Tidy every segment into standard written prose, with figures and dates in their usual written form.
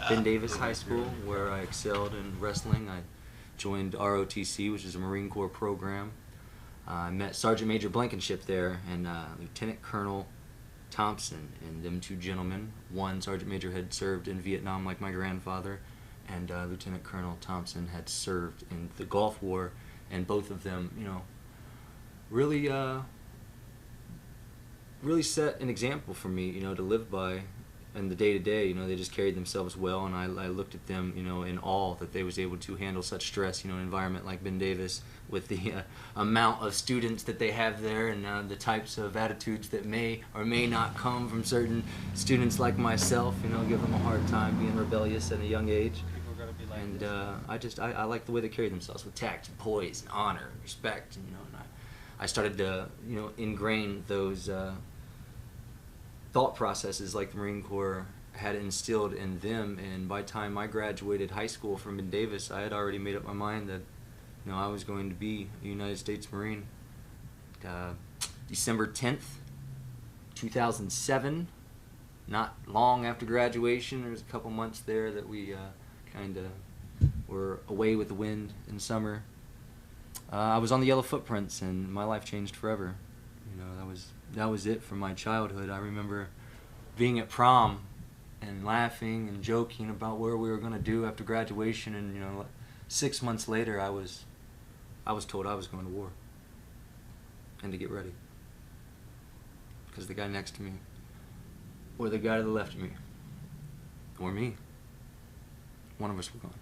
Ben Davis High School, where I excelled in wrestling. I joined ROTC, which is a Marine Corps program. I met Sergeant Major Blankenship there and Lieutenant Colonel Thompson, and them two gentlemen. One, Sergeant Major, had served in Vietnam like my grandfather, and Lieutenant Colonel Thompson had served in the Gulf War, and both of them, really, really set an example for me, to live by. In the day-to-day, they just carried themselves well, and I looked at them, in awe that they was able to handle such stress, an environment like Ben Davis, with the amount of students that they have there, and the types of attitudes that may or may not come from certain students like myself, give them a hard time being rebellious at a young age. And I like the way they carry themselves with tact and poise and honor and respect, and I started to ingrain those thought processes like the Marine Corps had instilled in them. And by the time I graduated high school from Ben Davis, I had already made up my mind that I was going to be a United States Marine. December 10th, 2007, not long after graduation, there was a couple months there that we kind of were away with the wind in summer. I was on the Yellow Footprints, and my life changed forever. That was it from my childhood. I remember being at prom and laughing and joking about where we were going to do after graduation, and 6 months later I was told I was going to war and to get ready, because the guy next to me, or the guy to the left of me, or me, one of us were gone.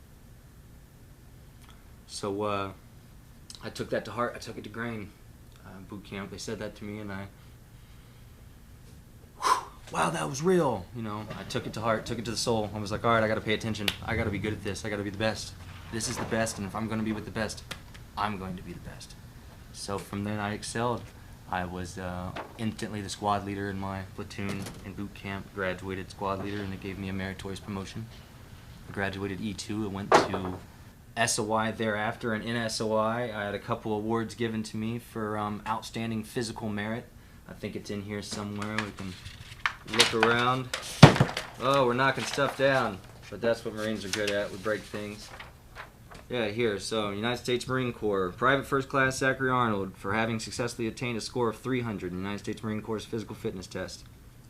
So I took that to heart. I took it to grain. Boot camp, they said that to me, and wow, that was real. I took it to heart, took it to the soul. I was like, all right, I got to pay attention. I got to be good at this. I got to be the best. This is the best, and if I'm going to be with the best, I'm going to be the best. So from then I excelled. I was instantly the squad leader in my platoon in boot camp, graduated squad leader, and it gave me a meritorious promotion. I graduated E2 and went to SOI thereafter, and in SOI I had a couple awards given to me for outstanding physical merit. I think it's in here somewhere. We can look around. Oh, we're knocking stuff down, but that's what Marines are good at. We break things. Yeah, here. So, United States Marine Corps, Private First Class Zachary Arnold for having successfully attained a score of 300 in the United States Marine Corps physical fitness test,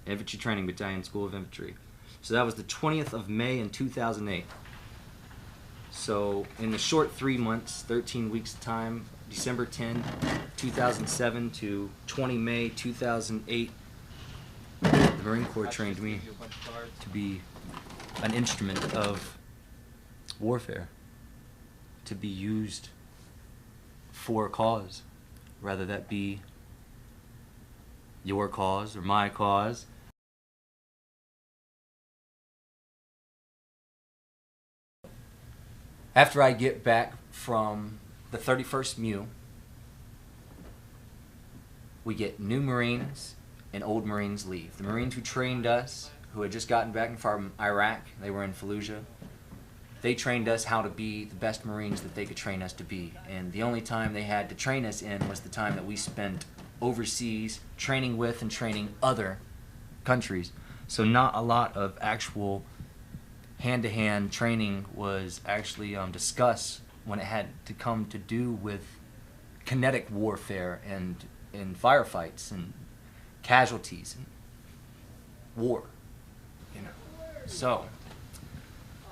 Infantry Training Battalion, School of Infantry. So that was the 20th of May in 2008. So in the short 3 months, 13 weeks time, December 10, 2007 to 20 May 2008, the Marine Corps trained me to be an instrument of warfare, to be used for a cause, whether that be your cause or my cause. After I get back from the 31st MEU, we get new Marines and old Marines leave. The Marines who trained us, who had just gotten back from Iraq, they were in Fallujah, they trained us how to be the best Marines that they could train us to be. And the only time they had to train us in was the time that we spent overseas training with and training other countries. So not a lot of actual hand-to-hand training was actually discussed when it had to come to do with kinetic warfare and firefights and casualties and war. So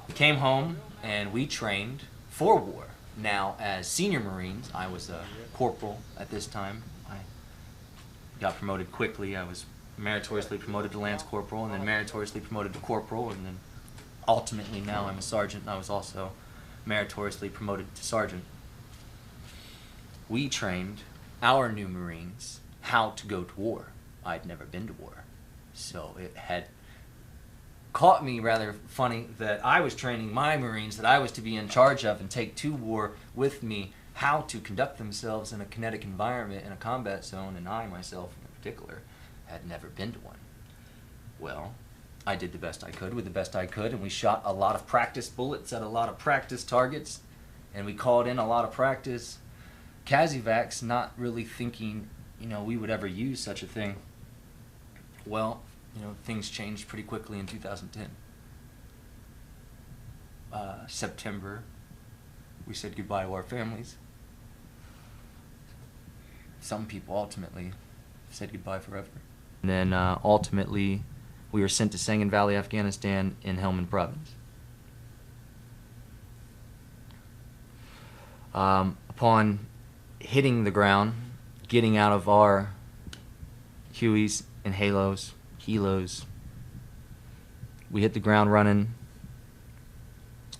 we came home and we trained for war. Now, as senior Marines, I was a corporal at this time. I got promoted quickly. I was meritoriously promoted to Lance Corporal, and then meritoriously promoted to Corporal, and then ultimately now I'm a sergeant, and I was also meritoriously promoted to sergeant. We trained our new Marines how to go to war. I'd never been to war, so it had caught me rather funny that I was training my Marines that I was to be in charge of and take to war with me how to conduct themselves in a kinetic environment in a combat zone, and I myself in particular had never been to one. Well, I did the best I could with the best I could, and we shot a lot of practice bullets at a lot of practice targets, and we called in a lot of practice Kazivacs, not really thinking, we would ever use such a thing. Well, things changed pretty quickly in 2010. September, we said goodbye to our families. Some people ultimately said goodbye forever. And then ultimately, we were sent to Sangin Valley, Afghanistan, in Helmand Province. Upon hitting the ground, getting out of our Hueys and Helos, we hit the ground running,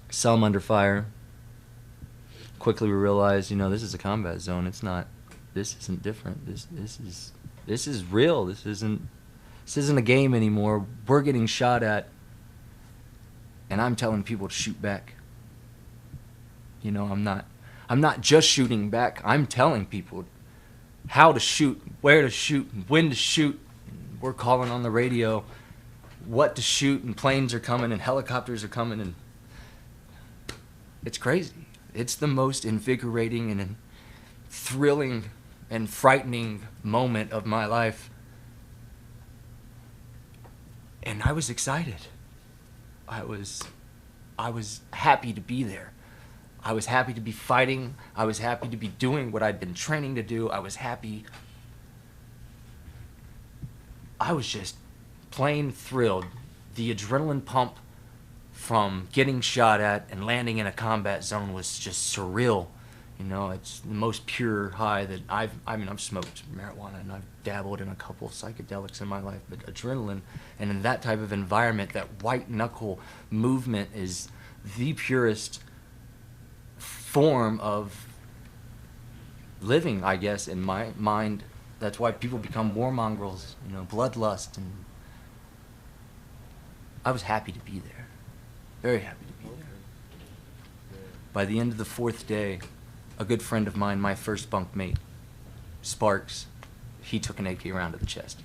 some under fire. Quickly we realized, this is a combat zone. This isn't different. This is real. This isn't a game anymore. We're getting shot at, and I'm telling people to shoot back. I'm not just shooting back. I'm telling people how to shoot, where to shoot, when to shoot. We're calling on the radio what to shoot, and planes are coming, and helicopters are coming, and it's crazy. It's the most invigorating and thrilling and frightening moment of my life. And I was excited. I was happy to be there. I was happy to be fighting. I was happy to be doing what I'd been training to do. I was happy. I was just plain thrilled. The adrenaline pump from getting shot at and landing in a combat zone was just surreal. It's the most pure high that I've smoked marijuana and I've dabbled in a couple of psychedelics in my life, but adrenaline and in that type of environment, that white knuckle movement is the purest form of living, I guess, in my mind. That's why people become warmongers, bloodlust, and I was happy to be there. Very happy to be there. By the end of the 4th day, a good friend of mine, my first bunk mate, Sparks, he took an AK round to the chest.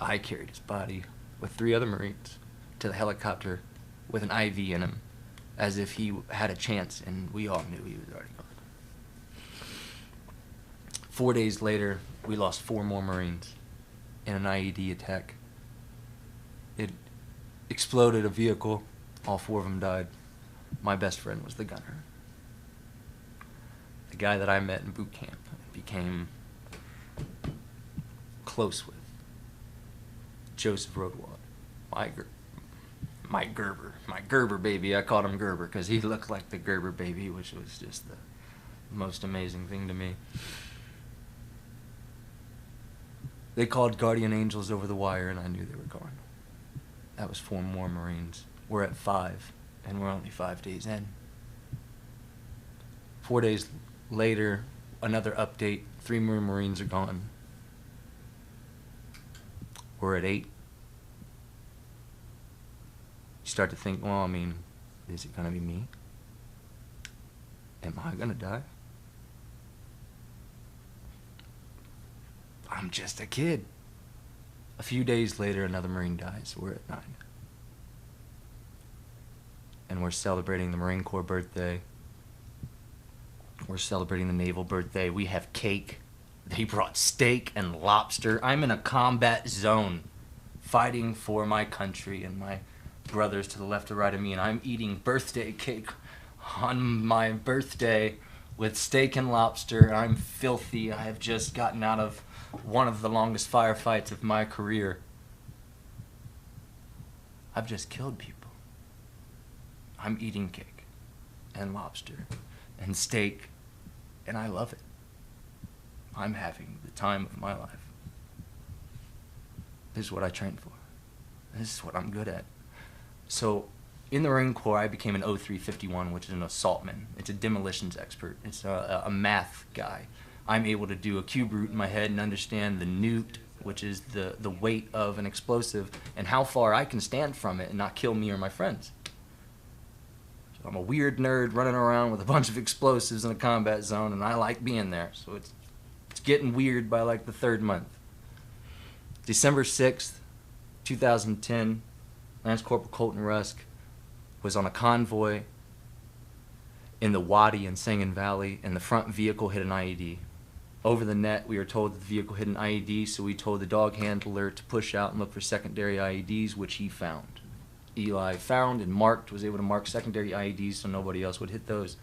I carried his body with 3 other Marines to the helicopter with an IV in him, as if he had a chance, and we all knew he was already gone. 4 days later, we lost 4 more Marines in an IED attack. It exploded a vehicle. All 4 of them died. My best friend was the gunner. The guy that I met in boot camp and became close with. Joseph Rodewald. My Gerber baby. I called him Gerber because he looked like the Gerber baby, which was just the most amazing thing to me. They called guardian angels over the wire, and I knew they were going. That was 4 more Marines. We're at 5, and we're only 5 days in. 4 days later, another update. 3 more Marines are gone. We're at 8. You start to think, well, is it going to be me? Am I going to die? I'm just a kid. A few days later, another Marine dies. We're at 9. And we're celebrating the Marine Corps birthday. We're celebrating the Naval birthday. We have cake. They brought steak and lobster. I'm in a combat zone fighting for my country and my brothers to the left or right of me, and I'm eating birthday cake on my birthday with steak and lobster. I'm filthy. I have just gotten out of one of the longest firefights of my career. I've just killed people. I'm eating cake and lobster and steak, and I love it. I'm having the time of my life. This is what I trained for. This is what I'm good at. So, in the Marine Corps, I became an 0351, which is an assaultman. It's a demolitions expert. It's a math guy. I'm able to do a cube root in my head and understand the newt, which is the weight of an explosive, and how far I can stand from it and not kill me or my friends. So I'm a weird nerd running around with a bunch of explosives in a combat zone, and I like being there. So it's getting weird by like the 3rd month. December 6th, 2010, Lance Corporal Colton Rusk was on a convoy in the Wadi in Sangin Valley, and the front vehicle hit an IED. Over the net, we were told that the vehicle hit an IED, so we told the dog handler to push out and look for secondary IEDs, which he found. Eli found and marked, was able to mark secondary IEDs so nobody else would hit those,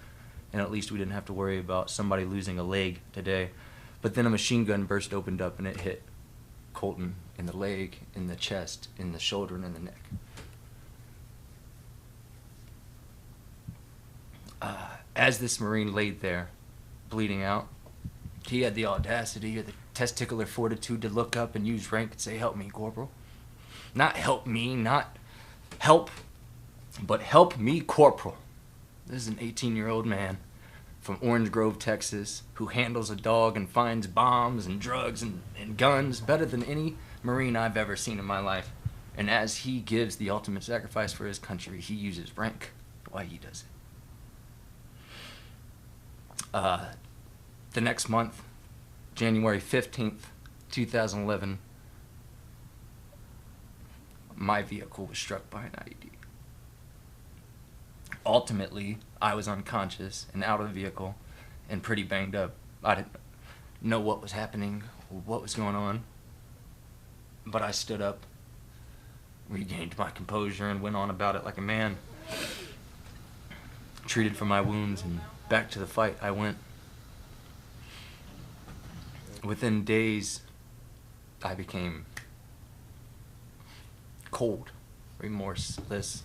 and at least we didn't have to worry about somebody losing a leg today. But then a machine gun burst opened up and it hit Colton in the leg, in the chest, in the shoulder, and in the neck. As this Marine laid there, bleeding out, he had the audacity or the testicular fortitude to look up and use rank and say, "Help me, Corporal." Not help me, not help, but help me, Corporal. This is an 18-year-old man from Orange Grove, Texas, who handles a dog and finds bombs and drugs and guns better than any Marine I've ever seen in my life. And as he gives the ultimate sacrifice for his country, he uses rank why he does it. The next month, January 15th, 2011, my vehicle was struck by an IED. Ultimately, I was unconscious and out of the vehicle and pretty banged up. I didn't know what was happening or what was going on, but I stood up, regained my composure, and went on about it like a man. Treated for my wounds, and back to the fight I went. Within days, I became cold, remorseless.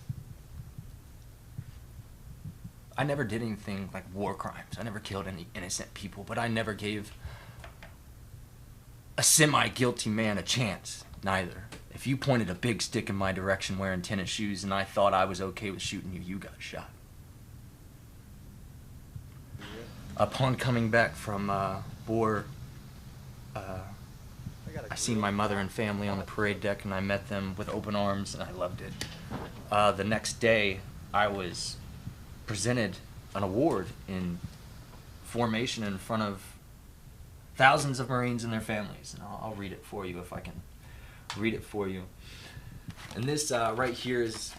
I never did anything like war crimes. I never killed any innocent people, but I never gave a semi-guilty man a chance, neither. If you pointed a big stick in my direction wearing tennis shoes and I thought I was okay with shooting you, you got shot. Upon coming back from war, I seen my mother and family on the parade deck, and I met them with open arms, and I loved it. The next day, I was presented an award in formation in front of thousands of Marines and their families. And I'll read it for you if I can read it for you. And this right here is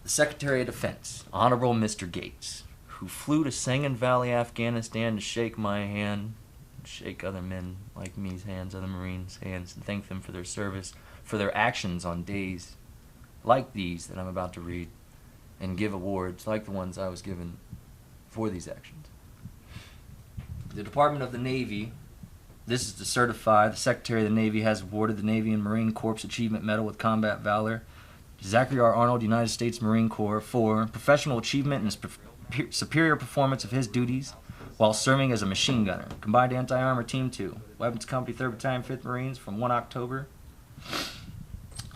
the Secretary of Defense, Honorable Mr. Gates, who flew to Sangin Valley, Afghanistan to shake my hand, shake other men like me's hands, other Marines' hands, and thank them for their service, for their actions on days like these that I'm about to read, and give awards like the ones I was given for these actions. The Department of the Navy, this is to certify, the Secretary of the Navy has awarded the Navy and Marine Corps Achievement Medal with Combat Valor Zachary R. Arnold, United States Marine Corps, for professional achievement and superior performance of his duties while serving as a machine gunner. Combined Anti-Armor Team 2, Weapons Company, 3rd Battalion, 5th Marines, from 1 October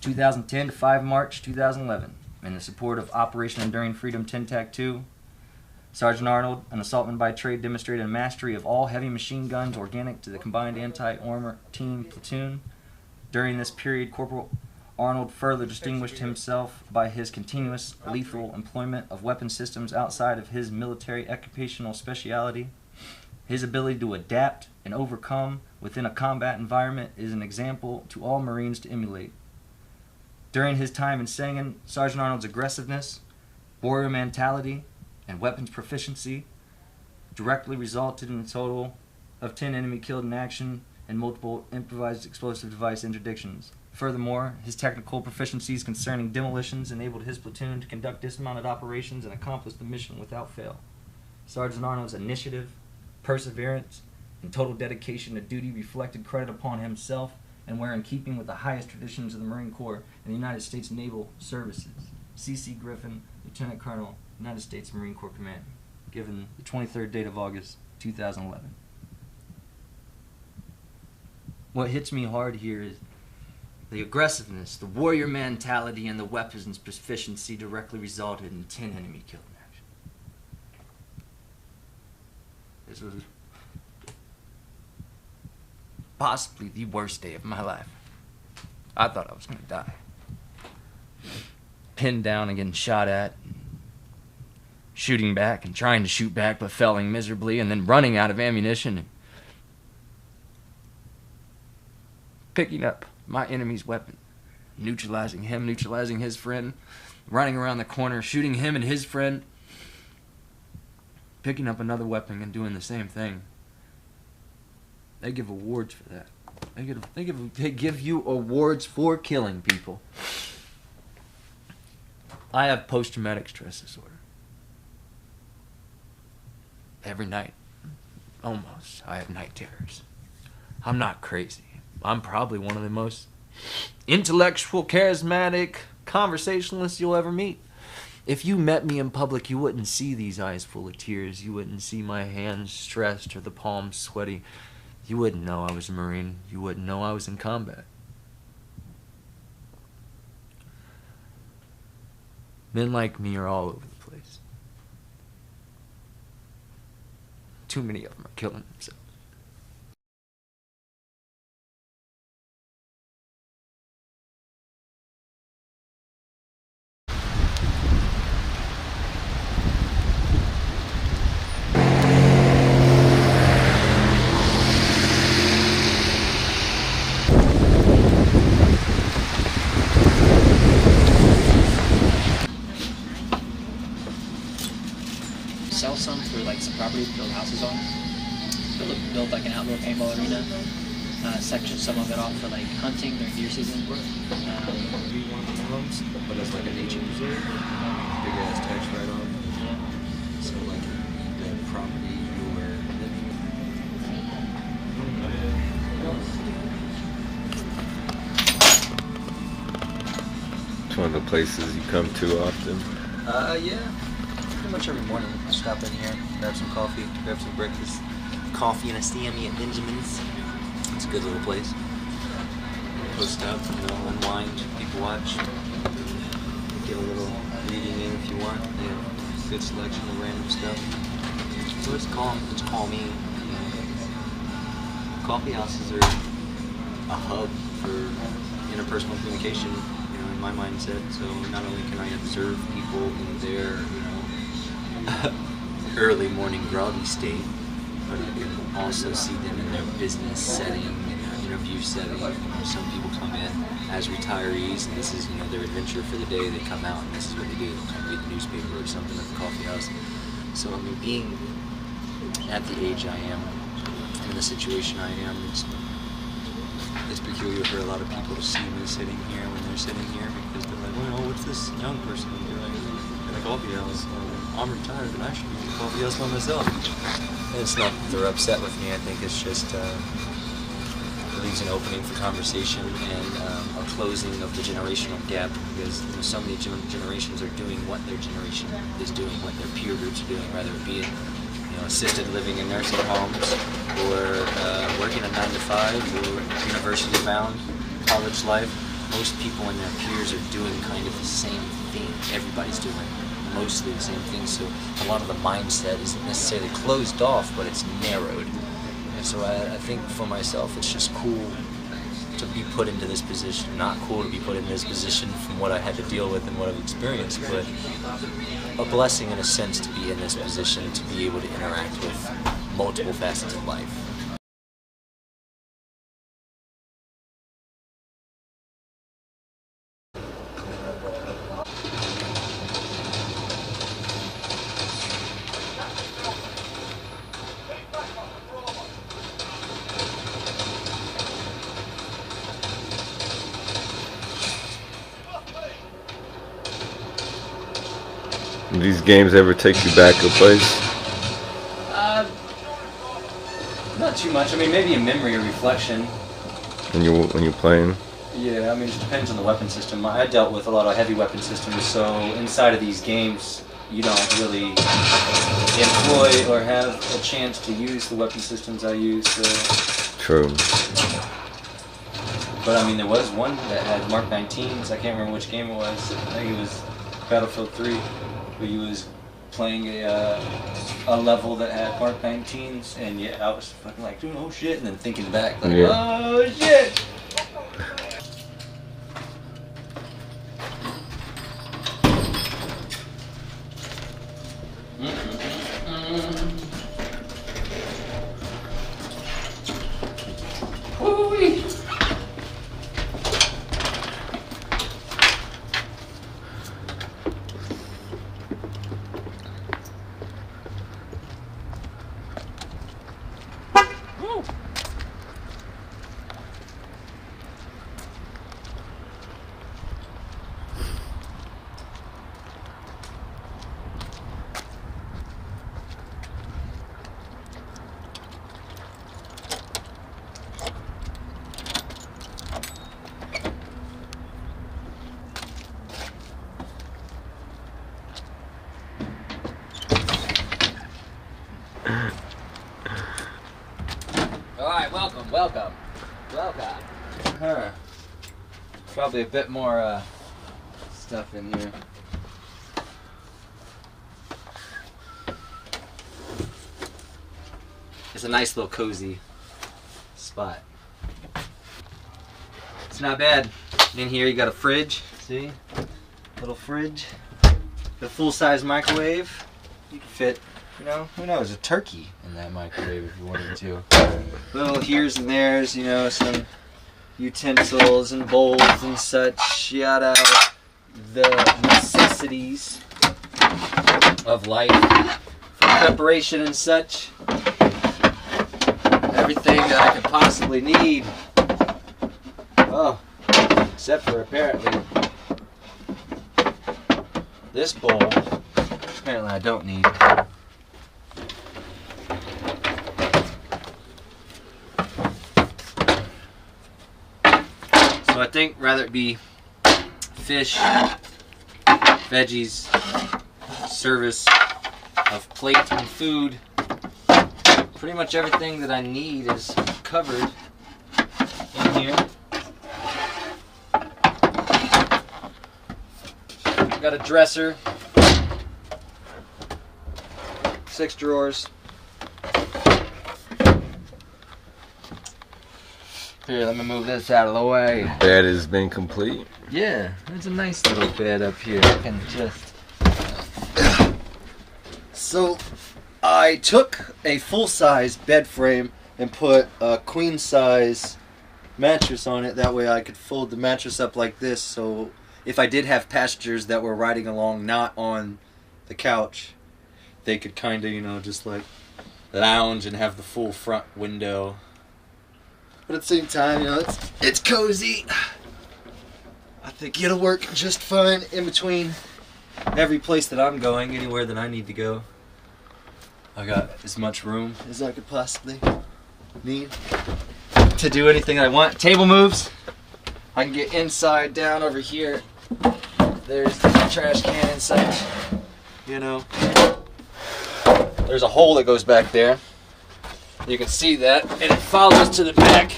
2010 to 5 March 2011. In the support of Operation Enduring Freedom 10 TAC 2, Sergeant Arnold, an assaultman by trade, demonstrated a mastery of all heavy machine guns organic to the Combined Anti-Armor Team platoon. During this period, Corporal Arnold further distinguished himself by his continuous lethal employment of weapon systems outside of his military occupational specialty. His ability to adapt and overcome within a combat environment is an example to all Marines to emulate. During his time in Sangin, Sergeant Arnold's aggressiveness, warrior mentality, and weapons proficiency directly resulted in a total of 10 enemy killed in action and multiple improvised explosive device interdictions. Furthermore, his technical proficiencies concerning demolitions enabled his platoon to conduct dismounted operations and accomplish the mission without fail. Sergeant Arnold's initiative, perseverance, and total dedication to duty reflected credit upon himself and were in keeping with the highest traditions of the Marine Corps and the United States Naval Services. C.C. Griffin, Lieutenant Colonel, United States Marine Corps Command, given the 23rd date of August, 2011. What hits me hard here is the aggressiveness, the warrior mentality, and the weapons proficiency directly resulted in 10 enemy killed in action. This was possibly the worst day of my life. I thought I was going to die. Pinned down and getting shot at, shooting back and trying to shoot back but failing miserably, and then running out of ammunition and picking up my enemy's weapon, neutralizing him, neutralizing his friend, running around the corner, shooting him and his friend, picking up another weapon and doing the same thing. They give awards for that. They give you awards for killing people. I have post-traumatic stress disorder. Every night, almost, I have night terrors. I'm not crazy. I'm probably one of the most intellectual, charismatic conversationalists you'll ever meet. If you met me in public, you wouldn't see these eyes full of tears. You wouldn't see my hands stressed or the palms sweaty. You wouldn't know I was a Marine. You wouldn't know I was in combat. Men like me are all over the place. Too many of them are killing themselves. Sell some for like some property to build houses on. Build like an outdoor paintball arena. Section some of it off for like hunting during deer season. Be one of the homes, but it's like a nature reserve. Big ass tax write-off. Yeah. So like the property you're living It's one of the places you come to often. Yeah. Pretty much every morning. Stop in here, grab some coffee, grab some breakfast. Coffee and a Sammy at Benjamin's. It's a good little place. Post up, unwind, people watch. Get a little reading in if you want. They have a good selection of random stuff. So it's calming. Coffee houses are a hub for interpersonal communication, in my mindset. So not only can I observe people in their, early morning groggy state, but I can also see them in their business setting, in their interview setting. Some people come in as retirees, and this is their adventure for the day. They come out, and this is what they do. They'll come read the newspaper or something at the coffee house. So being at the age I am, in the situation I am, it's peculiar for a lot of people to see me sitting here when they're sitting here, because they're like, well, what's this young person doing at a coffee house? I'm retired, and I should be at a coffee house by myself. And it's not that they're upset with me. I think it's just it leaves an opening for conversation and a closing of the generational gap, because so many generations are doing what their generation is doing, what their peer groups are doing, whether it be assisted living in nursing homes, or working a 9-to-5, or university-bound college life. Most people and their peers are doing kind of the same thing. Everybody's doing mostly the same thing, so a lot of the mindset isn't necessarily closed off, but it's narrowed. And so I think for myself, it's just cool to be put into this position. Not cool to be put in this position from what I had to deal with and what I've experienced, but a blessing in a sense to be in this position, to be able to interact with multiple facets of life. Do these games ever take you back a place? Not too much. I mean, maybe a memory or reflection. When you're playing? Yeah, I mean, it just depends on the weapon system. I dealt with a lot of heavy weapon systems, so inside of these games, you don't really employ or have a chance to use the weapon systems I use. So. True. But I mean, there was one that had Mark 19s. I can't remember which game it was. I think it was Battlefield 3, where you was playing a level that had Mark 19s, and yeah, I was fucking like doing oh shit, and then thinking back like oh shit. Welcome. Huh. Probably a bit more stuff in here. It's a nice little cozy spot. It's not bad. In here you got a fridge, see? Little fridge. Got a full-size microwave. You can fit, you know, who knows, a turkey in that microwave if you wanted to. Little here's and there's, you know, some utensils and bowls and such. Yada. The necessities of life for preparation and such. Everything that I could possibly need. Oh, except for apparently this bowl. Apparently I don't need. So I think rather it be fish, veggies, service of plate and food. Pretty much everything that I need is covered in here. Got a dresser, 6 drawers. Here, let me move this out of the way. Bed has been complete. Yeah, there's a nice little bed up here. I can just... So, I took a full-size bed frame and put a queen-size mattress on it. That way I could fold the mattress up like this, so if I did have passengers that were riding along not on the couch, they could kind of, you know, just like lounge and have the full front window. But at the same time, you know, it's cozy. I think it'll work just fine in between every place that I'm going, anywhere that I need to go. I got as much room as I could possibly need to do anything I want. Table moves. I can get inside down over here. There's the trash can and such. You know. There's a hole that goes back there. You can see that. And it follows to the back.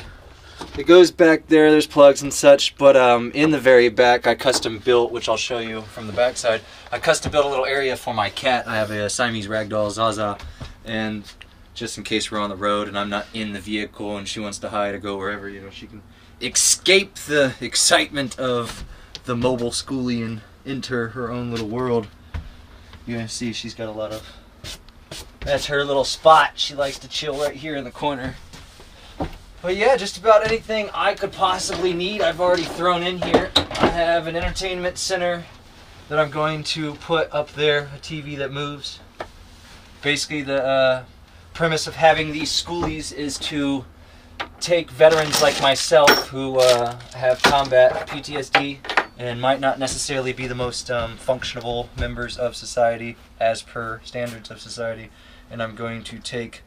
It goes back there. There's plugs and such. But in the very back, I custom built, which I'll show you from the back side. I custom built a little area for my cat. I have a Siamese ragdoll, Zaza. And just in case we're on the road and I'm not in the vehicle and she wants to hide or go wherever, you know, she can escape the excitement of the mobile schoolie and enter her own little world. You're gonna see she's got a lot of... That's her little spot. She likes to chill right here in the corner. But yeah, just about anything I could possibly need I've already thrown in here. I have an entertainment center that I'm going to put up there, a TV that moves. Basically the premise of having these schoolies is to take veterans like myself who have combat PTSD and might not necessarily be the most functional members of society as per standards of society, and I'm going to take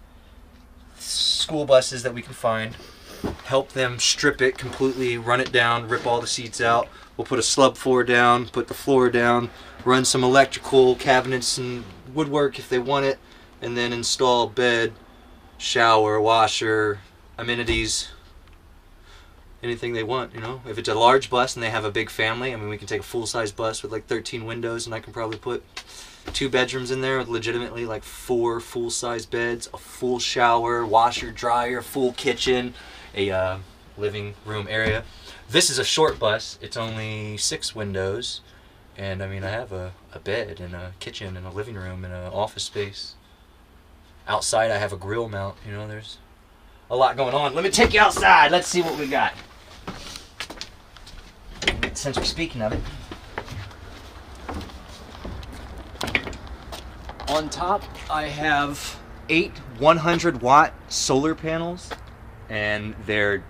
school buses that we can find, help them strip it completely, run it down, rip all the seats out. We'll put a slub floor down, put the floor down, run some electrical cabinets and woodwork if they want it, and then install bed, shower, washer, amenities, anything they want, you know. If it's a large bus and they have a big family, I mean, we can take a full-size bus with like 13 windows and I can probably put 2 bedrooms in there with legitimately like 4 full-size beds, a full shower, washer, dryer, full kitchen, a living room area. This is a short bus. It's only 6 windows, and I mean, I have a bed and a kitchen and a living room and an office space. Outside I have a grill mount, you know, there's a lot going on. Let me take you outside. Let's see what we got. Since we're speaking of it. On top, I have 8 100-watt solar panels, and they're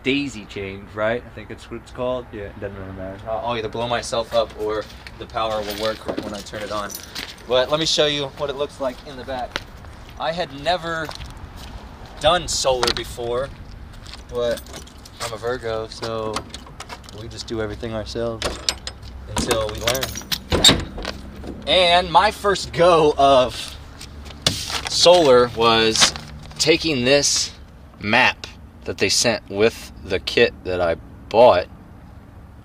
daisy chained, right? I think that's what it's called. Yeah, it doesn't really matter. I'll either blow myself up or the power will work right when I turn it on. But let me show you what it looks like in the back. I had never done solar before, but I'm a Virgo, so we just do everything ourselves until we learn. And my first go of solar was taking this map that they sent with the kit that I bought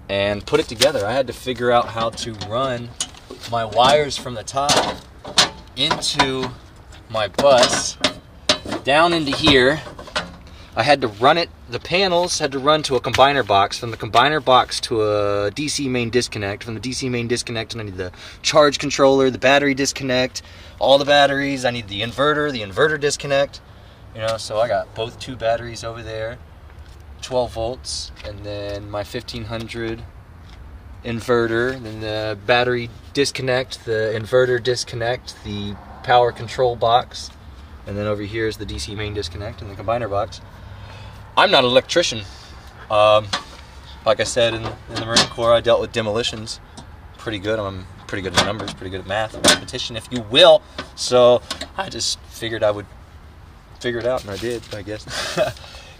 and put it together. I had to figure out how to run my wires from the top into my bus down into here. I had to run it, the panels had to run to a combiner box, from the combiner box to a DC main disconnect, from the DC main disconnect I need the charge controller, the battery disconnect, all the batteries, I need the inverter disconnect, you know, so I got both 2 batteries over there, 12 volts, and then my 1500 inverter, then the battery disconnect, the inverter disconnect, the power control box, and then over here is the DC main disconnect and the combiner box. I'm not an electrician. Like I said, in the Marine Corps, I dealt with demolitions pretty good. I'm pretty good at numbers, pretty good at math, mathematician, if you will. So I just figured I would figure it out, and I did, I guess.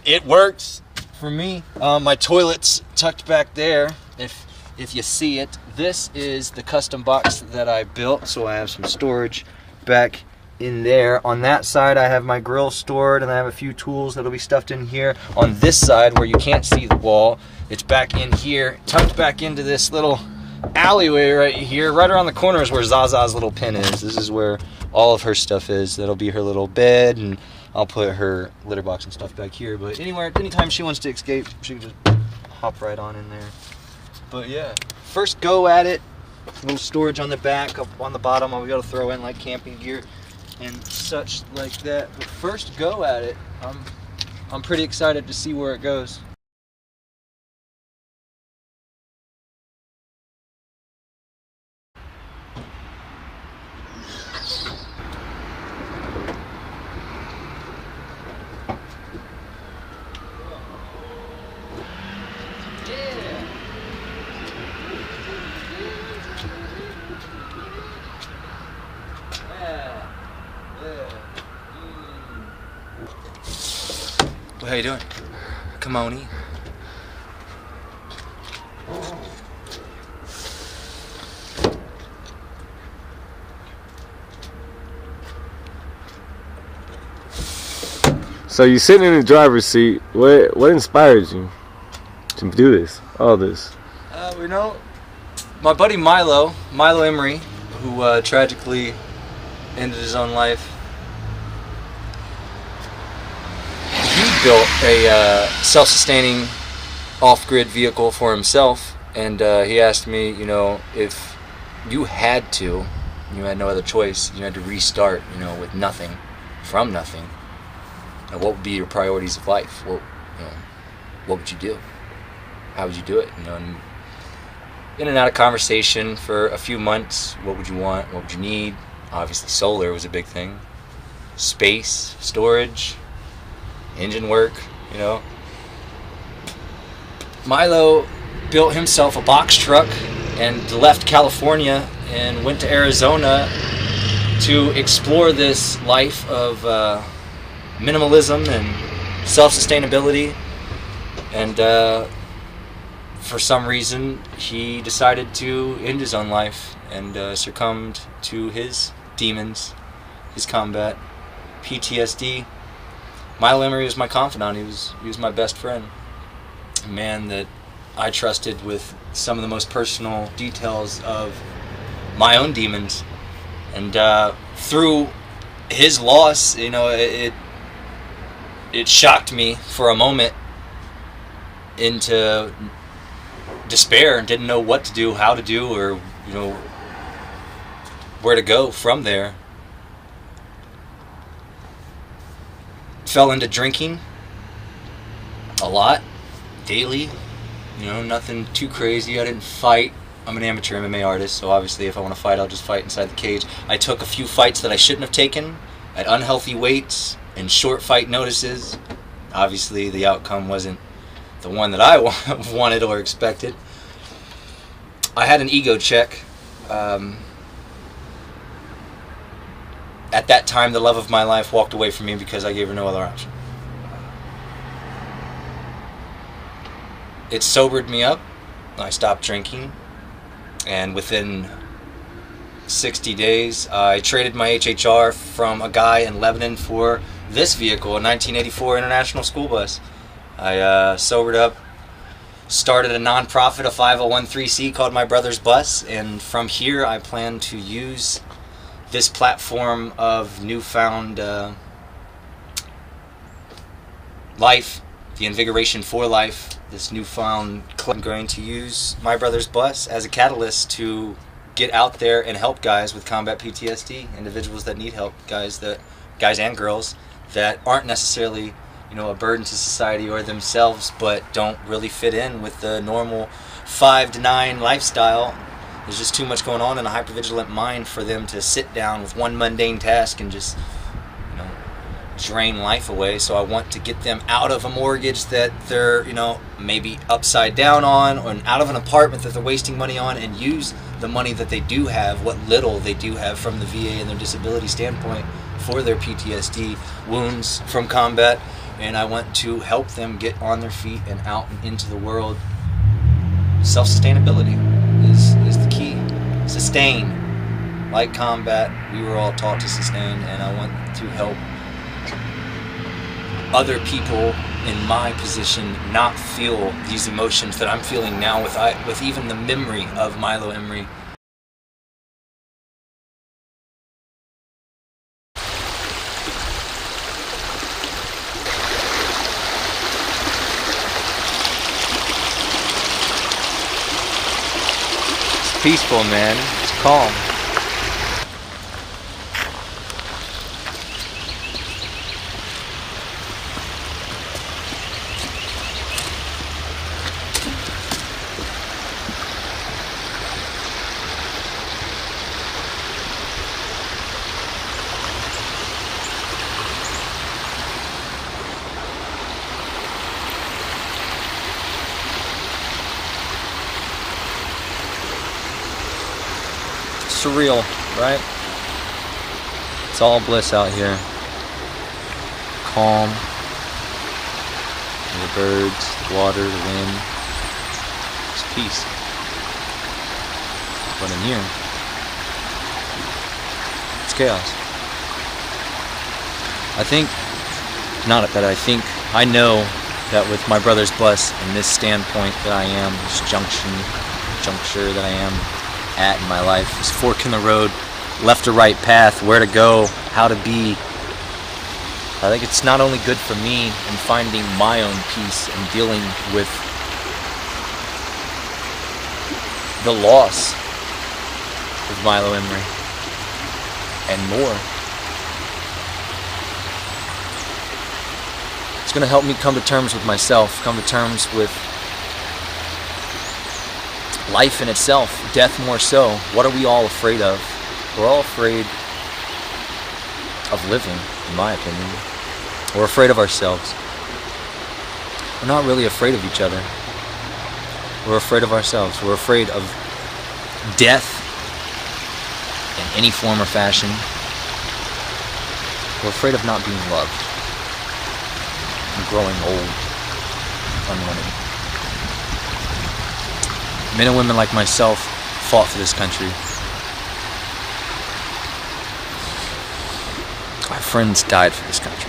It works for me. My toilet's tucked back there. If you see it, this is the custom box that I built, so I have some storage back in there. On that side I have my grill stored, and I have a few tools that'll be stuffed in here. On this side where you can't see the wall, it's back in here, tucked back into this little alleyway right here. Right around the corner is where Zaza's little pen is. This is where all of her stuff is. That'll be her little bed, and I'll put her litter box and stuff back here. But anytime she wants to escape, she can just hop right on in there. But yeah, first go at it, a little storage on the back, up on the bottom I'll be able to throw in like camping gear and such like that. But first go at it, I'm pretty excited to see where it goes. Well, how you doing? Come on in. So you sitting in the driver's seat. What inspired you to do this? All this? You know, my buddy Milo Emery, who tragically ended his own life. He built a self-sustaining off-grid vehicle for himself, and he asked me, you know, if you had no other choice, you had to restart, you know, with nothing, from nothing, what would be your priorities of life? What would you do? How would you do it? You know, and in and out of conversation for a few months. What would you want? What would you need? Obviously, solar was a big thing. Space, storage, engine work, you know. Milo built himself a box truck and left California and went to Arizona to explore this life of minimalism and self-sustainability. And for some reason, he decided to end his own life and succumbed to his demons, his combat, PTSD. Milo Emery was my confidant. He was my best friend. A man that I trusted with some of the most personal details of my own demons. And through his loss, you know, it shocked me for a moment into despair and didn't know what to do, how to do, or, you know, where to go from there. Fell into drinking a lot, daily, you know, nothing too crazy. I didn't fight. I'm an amateur MMA artist, so obviously if I want to fight, I'll just fight inside the cage. I took a few fights that I shouldn't have taken at unhealthy weights and short fight notices. Obviously the outcome wasn't the one that I wanted or expected. I had an ego check. At that time, the love of my life walked away from me because I gave her no other option. It sobered me up. I stopped drinking. And within 60 days, I traded my HHR from a guy in Lebanon for this vehicle, a 1984 International School Bus. I sobered up, started a nonprofit, a 501c called My Brother's Bus, and from here I plan to use this platform of newfound life, the invigoration for life, this newfound club. I'm going to use My Brother's Bus as a catalyst to get out there and help guys with combat PTSD, individuals that need help, guys and girls that aren't necessarily, a burden to society or themselves, but don't really fit in with the normal 5 to 9 lifestyle. There's just too much going on in a hypervigilant mind for them to sit down with one mundane task and just, drain life away. So I want to get them out of a mortgage that they're, maybe upside down on, or out of an apartment that they're wasting money on, and use the money that they do have, what little they do have from the VA and their disability standpoint, for their PTSD wounds from combat. And I want to help them get on their feet and out and into the world. Self-sustainability is the key. Sustain. Like combat, we were all taught to sustain, and I want to help other people in my position not feel these emotions that I'm feeling now with even the memory of Milo Emery. It's peaceful, man. It's calm. Surreal, right? It's all bliss out here. Calm. The birds, the water, the wind. It's peace. But in here, it's chaos. I know that with My Brother's Bus and this standpoint that I am, this juncture that I am at in my life, this fork in the road, left or right path, where to go, how to be. I think it's not only good for me in finding my own peace and dealing with the loss of Milo Emery and more. It's going to help me come to terms with myself, come to terms with life in itself, death more so. What are we all afraid of? We're all afraid of living, in my opinion. We're afraid of ourselves. We're not really afraid of each other. We're afraid of ourselves. We're afraid of death in any form or fashion. We're afraid of not being loved and growing old, unwanted. Men and women like myself fought for this country. Our friends died for this country.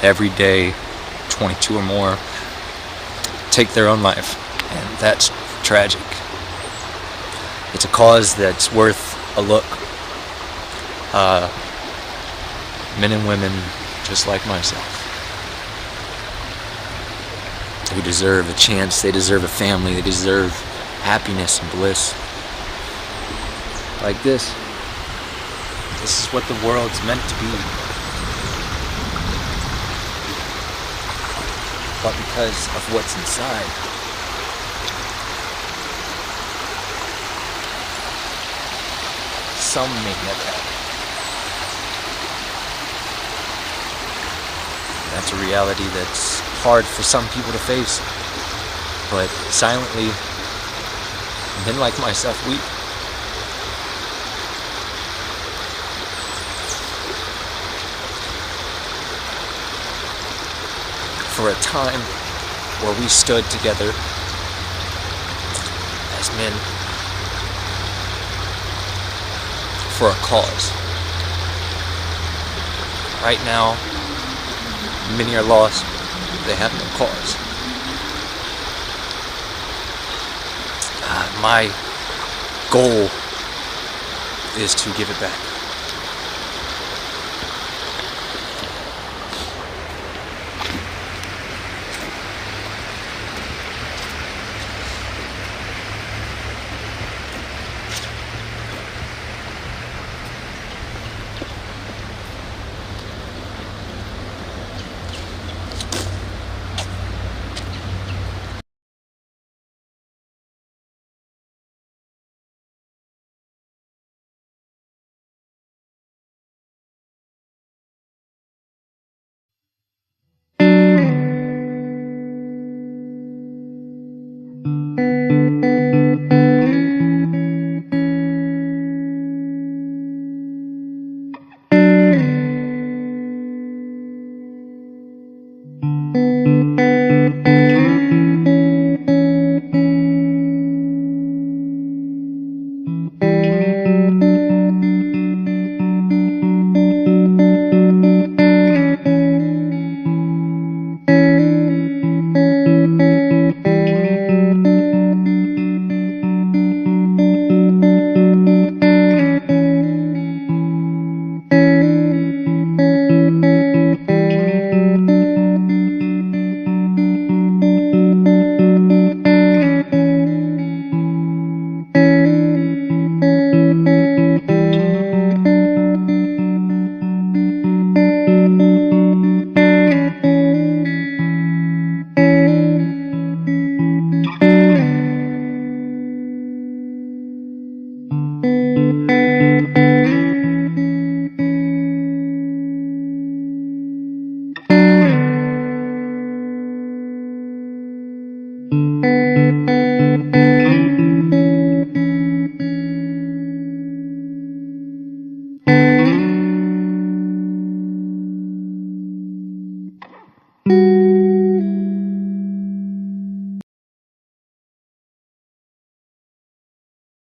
Every day, 22 or more take their own life, and that's tragic. It's a cause that's worth a look. Men and women just like myself, who deserve a chance, they deserve a family, they deserve happiness and bliss. Like this. This is what the world's meant to be. But because of what's inside, some may never have it. That's a reality that's hard for some people to face. But silently, men like myself weep. For a time where we stood together as men for a cause. Right now, Many are lost. They have no cause. My goal is to give it back.